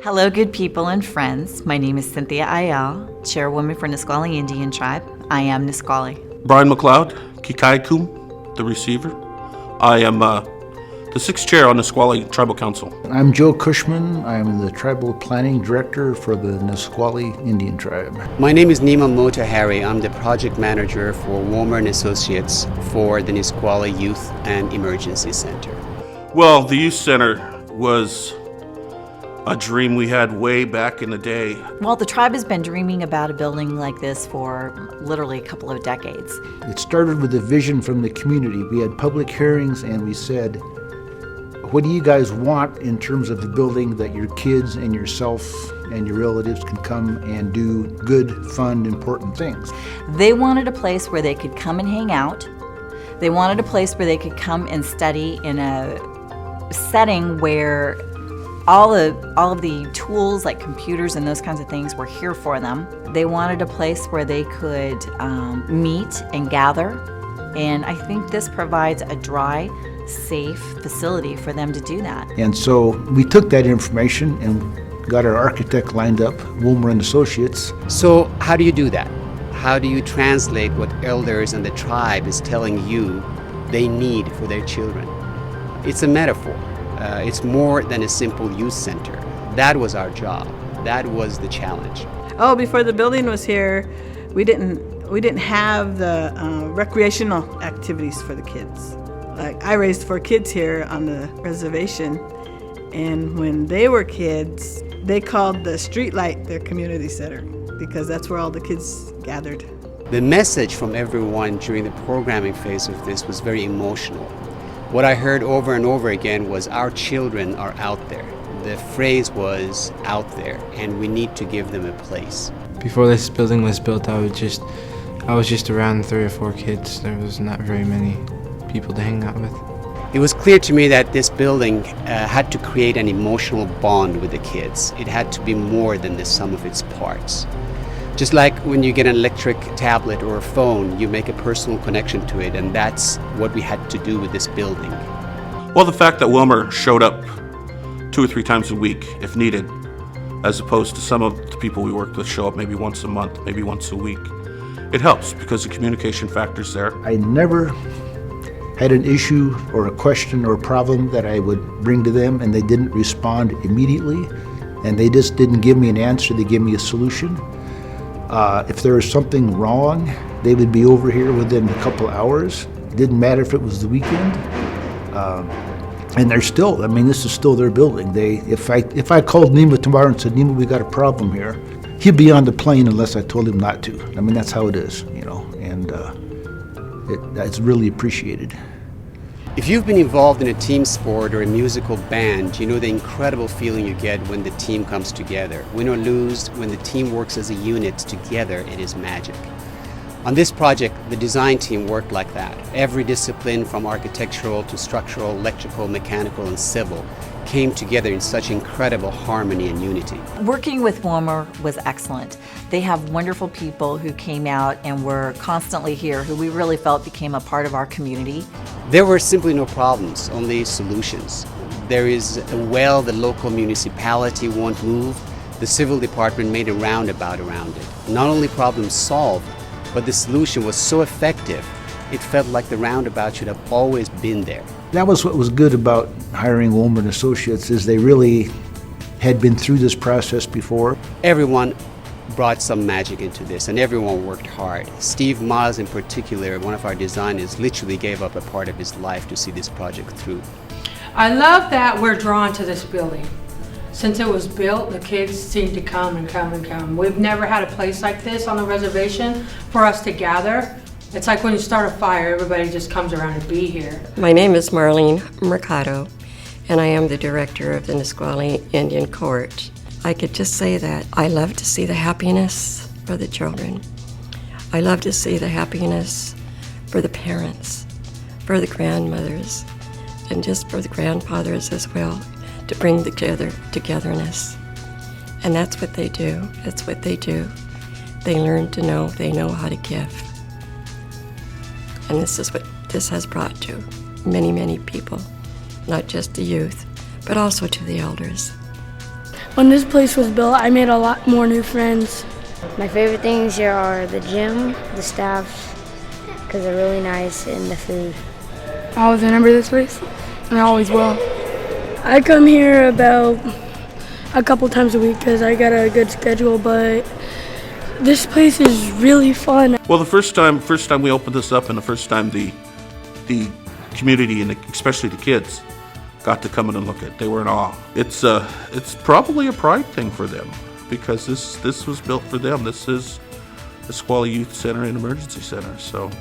Hello, good people and friends. My name is Cynthia Ayel, chairwoman for Nisqually Indian Tribe. I am Nisqually. Brian McLeod, Kikaikum, the receiver. I am the sixth chair on Nisqually Tribal Council. I'm Joe Cushman. I'm the Tribal Planning Director for the Nisqually Indian Tribe. My name is Nima Motahari. I'm the project manager for Womer and Associates for the Nisqually Youth and Emergency Center. Well, the youth center was a dream we had way back in the day. Well, the tribe has been dreaming about a building like this for literally a couple of decades. It started with a vision from the community. We had public hearings and we said, what do you guys want in terms of the building that your kids and yourself and your relatives can come and do good, fun, important things? They wanted a place where they could come and hang out. They wanted a place where they could come and study in a setting where all of the tools like computers and those kinds of things were here for them. They wanted a place where they could meet and gather, and I think this provides a dry, safe facility for them to do that. And so we took that information and got our architect lined up, Womer and Associates. So how do you do that? How do you translate what elders and the tribe is telling you they need for their children? It's a metaphor. It's more than a simple youth center. That was our job. That was the challenge. Oh, before the building was here, we didn't have the recreational activities for the kids. Like, I raised 4 kids here on the reservation, and when they were kids, they called the street light their community center because that's where all the kids gathered. The message from everyone during the programming phase of this was very emotional. What I heard over and over again was, our children are out there. The phrase was out there, and we need to give them a place. Before this building was built, I was just around 3 or 4 kids. There was not very many people to hang out with. It was clear to me that this building had to create an emotional bond with the kids. It had to be more than the sum of its parts. Just like when you get an electric tablet or a phone, you make a personal connection to it, and that's what we had to do with this building. Well, the fact that Womer showed up 2 or 3 times a week, if needed, as opposed to some of the people we worked with show up maybe once a month, maybe once a week, it helps because the communication factor's there. I never had an issue or a question or a problem that I would bring to them and they didn't respond immediately, and they just didn't give me an answer, they gave me a solution. If there was something wrong, they would be over here within a couple hours. It didn't matter if it was the weekend. And they're still, this is still their building. If I called Nima tomorrow and said, Nima, we got a problem here, he'd be on the plane unless I told him not to. That's how it is, and it's really appreciated. If you've been involved in a team sport or a musical band, you know the incredible feeling you get when the team comes together. Win or lose, when the team works as a unit together, it is magic. On this project, the design team worked like that. Every discipline, from architectural to structural, electrical, mechanical, and civil, came together in such incredible harmony and unity. Working with Womer was excellent. They have wonderful people who came out and were constantly here, who we really felt became a part of our community. There were simply no problems, only solutions. There is a well the local municipality won't move. The civil department made a roundabout around it. Not only problems solved, but the solution was so effective, it felt like the roundabout should have always been there. That was what was good about hiring Womer and Associates, is they really had been through this process before. Everyone brought some magic into this, and everyone worked hard. Steve Miles in particular, one of our designers, literally gave up a part of his life to see this project through. I love that we're drawn to this building. Since it was built, the kids seem to come and come and come. We've never had a place like this on the reservation for us to gather. It's like when you start a fire, everybody just comes around to be here. My name is Marlene Mercado, and I am the director of the Nisqually Indian Court. I could just say that I love to see the happiness for the children. I love to see the happiness for the parents, for the grandmothers, and just for the grandfathers as well, to bring the togetherness. And that's what they do. That's what they do. They learn to know, they know how to give. And this is what this has brought to many, many people, not just the youth, but also to the elders. When this place was built, I made a lot more new friends. My favorite things here are the gym, the staff, because they're really nice, and the food. I always remember this place, and I always will. I come here about a couple times a week because I got a good schedule, but this place is really fun. Well, the first time we opened this up, and the first time the community and especially the kids got to come in and look at it, they were in awe. It's probably a pride thing for them because this was built for them. This is the Nisqually Youth Center and Emergency Center. So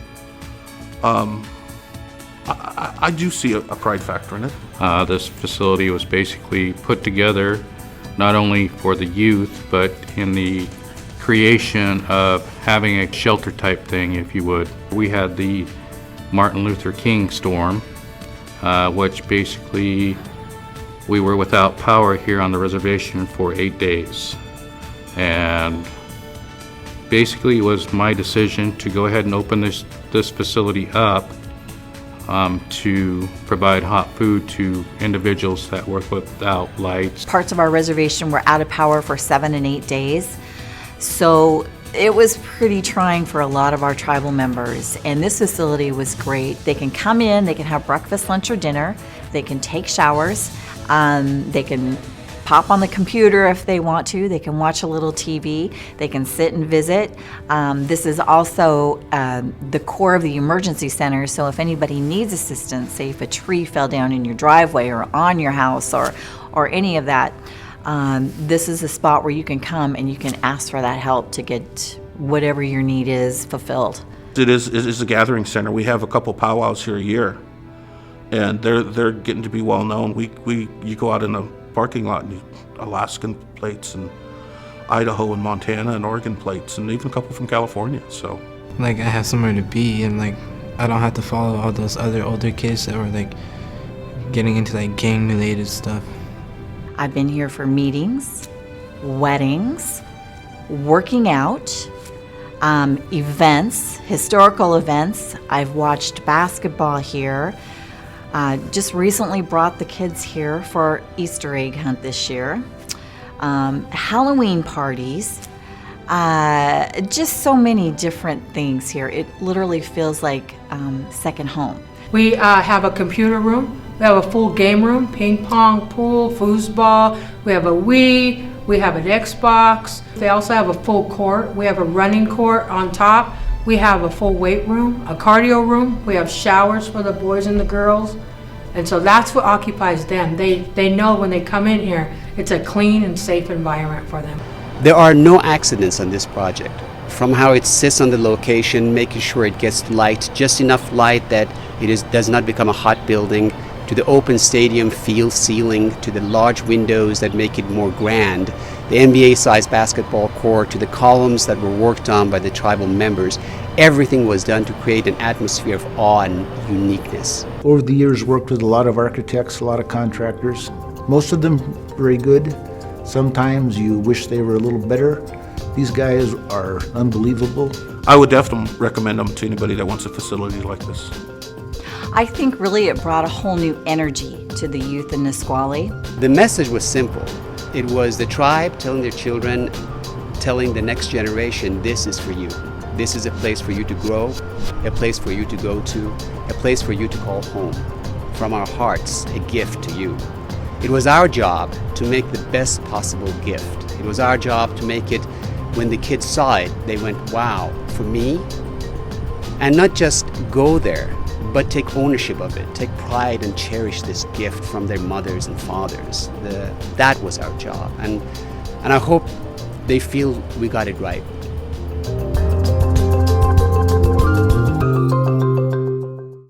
I do see a pride factor in it. This facility was basically put together not only for the youth, but in the creation of having a shelter type thing, if you would. We had the Martin Luther King storm, which basically we were without power here on the reservation for 8 days. And basically it was my decision to go ahead and open this facility up to provide hot food to individuals that were without lights. Parts of our reservation were out of power for 7 and 8 days. So it was pretty trying for a lot of our tribal members, and this facility was great. They can come in, they can have breakfast, lunch, or dinner, they can take showers, they can pop on the computer if they want to, they can watch a little TV, they can sit and visit. This is also the core of the emergency center, so if anybody needs assistance, say if a tree fell down in your driveway or on your house or any of that, this is a spot where you can come and you can ask for that help to get whatever your need is fulfilled. It is a gathering center. We have a couple powwows here a year, and they're getting to be well known. You go out in the parking lot and Alaskan plates and Idaho and Montana and Oregon plates and even a couple from California. So Like I have somewhere to be, and like I don't have to follow all those other older kids that were like getting into like gang related stuff. I've been here for meetings, weddings, working out, events, historical events. I've watched basketball here. Just recently brought the kids here for Easter egg hunt this year. Halloween parties. Just so many different things here. It literally feels like second home. We have a computer room. We have a full game room, ping pong, pool, foosball. We have a Wii. We have an Xbox. They also have a full court. We have a running court on top. We have a full weight room, a cardio room. We have showers for the boys and the girls. And so that's what occupies them. They know when they come in here, it's a clean and safe environment for them. There are no accidents on this project. From how it sits on the location, making sure it gets light, just enough light that does not become a hot building, to the open stadium field ceiling, to the large windows that make it more grand, the NBA-sized basketball court, to the columns that were worked on by the tribal members. Everything was done to create an atmosphere of awe and uniqueness. Over the years, worked with a lot of architects, a lot of contractors. Most of them very good. Sometimes you wish they were a little better. These guys are unbelievable. I would definitely recommend them to anybody that wants a facility like this. I think really it brought a whole new energy to the youth in Nisqually. The message was simple. It was the tribe telling their children, telling the next generation, this is for you. This is a place for you to grow, a place for you to go to, a place for you to call home. From our hearts, a gift to you. It was our job to make the best possible gift. It was our job to make it, when the kids saw it, they went, wow, for me? And not just go there, but take ownership of it, take pride and cherish this gift from their mothers and fathers. That was our job. And I hope they feel we got it right.